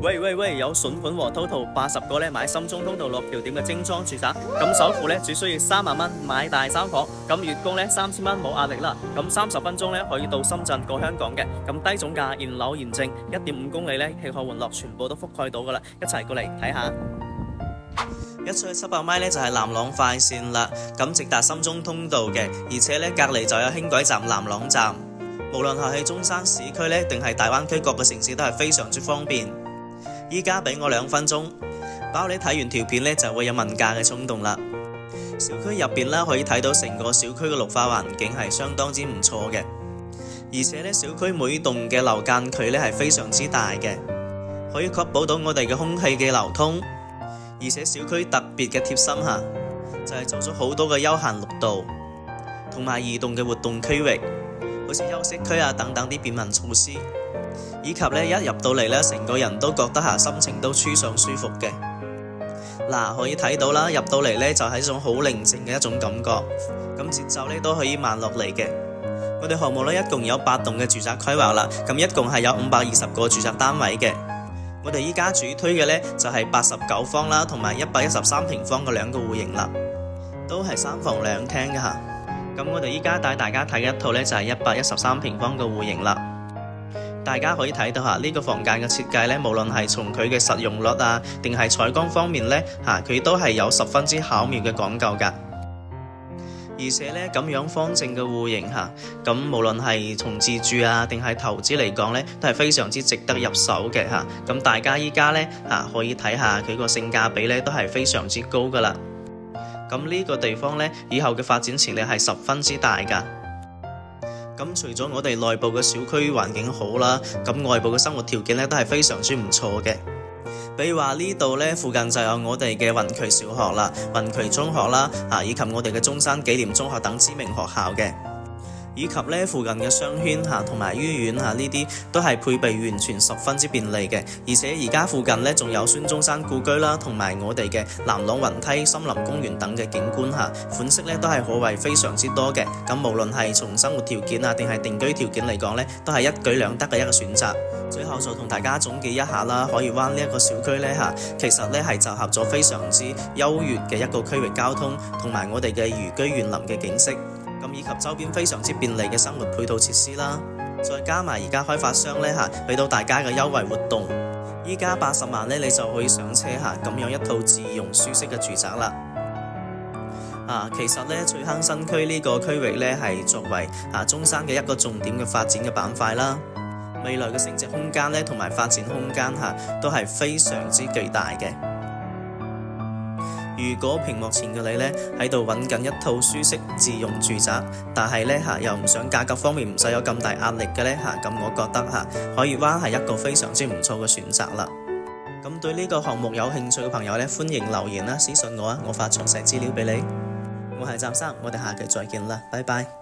喂，有筍盤和 total 80個咧買深中通道6條點嘅精裝住宅，咁首付咧只需要3萬蚊買大三房，咁月供咧3000蚊冇壓力啦，咁30分鐘咧可以到深圳過香港嘅，咁低總價現樓現證1.5公里咧吃喝玩樂全部都覆蓋到噶啦，一齊過嚟睇下。一出去700米咧就係南朗快線啦，咁直達深中通道嘅，而且咧隔離就有輕軌站南朗站，無論係喺中山市區咧定係大灣區各個城市都係非常之方便。依家俾我2分鐘，包你睇完條片咧就會有問價嘅衝動啦。小區入邊啦可以睇到成個小區嘅綠化環境係相當之唔錯嘅，而且咧小區每棟嘅樓間距咧係非常之大嘅，可以確保到我哋嘅空氣嘅流通。而且小區特別嘅貼心下，就係做咗好多嘅休閒綠道，同埋移動嘅活動區域，好似休息區啊等等啲便民措施，以及咧一入到嚟咧，成個人都覺得心情都舒爽舒服嘅。嗱，可以睇到啦，入到嚟咧就係一種好寧靜嘅一種感覺，咁節奏咧都可以慢落嚟嘅。我哋項目咧一共有8棟嘅住宅規劃啦，咁一共係有520個住宅單位嘅。我哋依家主推嘅呢就係89方啦，同埋113平方嘅2個戶型啦，都係3房2廳嘅吓。咁我哋依家帶大家睇一套呢就係113平方嘅戶型啦。大家可以睇到呢個房間嘅設計呢，無論係從佢嘅實用率啊，定係採光方面呢，佢都係有十分之巧妙嘅講究噶。而且呢，咁樣方正嘅戶型咁無論係從自住啊定係投資嚟講呢，都係非常之值得入手嘅咁大家依家呢，可以睇下佢個性價比呢，都係非常之高噶啦。咁呢個地方呢，以後嘅發展潛力係十分之大噶。咁除咗我哋內部嘅小區環境好啦，咁外部嘅生活條件呢，都係非常之唔錯嘅。比如話呢度呢，附近就有我哋嘅雲渠小學啦、雲渠中學啦，以及我哋嘅中山紀念中學等知名學校嘅，以及呢附近嘅商圈同埋醫院呢啲都係配備完全十分之便利嘅。而且而家附近呢仲有孫中山故居啦，同埋我哋嘅南朗雲梯森林公園等嘅景觀款式呢都係可謂非常之多嘅。咁無論係從生活條件定係定居條件嚟講呢，都係一舉兩得嘅一個選擇。最後就同大家總結一下啦，海怡灣呢一個小區呢其實呢係集合咗非常之優越嘅一個區域交通，同埋我哋嘅宜居園林嘅景色，咁以及周邊非常之便利嘅生活配套設施啦，再加埋而家開發商呢俾到大家嘅優惠活動，依家80萬呢你就可以上車咁樣一套自用舒適嘅住宅啦。其實呢，翠坑新區呢個區域呢係作為中山嘅一個重點嘅發展嘅板塊啦。未來嘅升值空間呢，同埋發展空間都係非常之巨大嘅。如果屏幕前嘅你呢喺度揾緊一套舒適自用住宅，但係呢又唔想價格方面唔使有咁大壓力嘅呢咁我覺得海怡灣係一個非常之唔錯嘅選擇啦。咁對呢個項目有興趣嘅朋友呢，歡迎留言啦，私信我發詳細資料俾你。我係湛生，我哋下期再見啦，拜拜。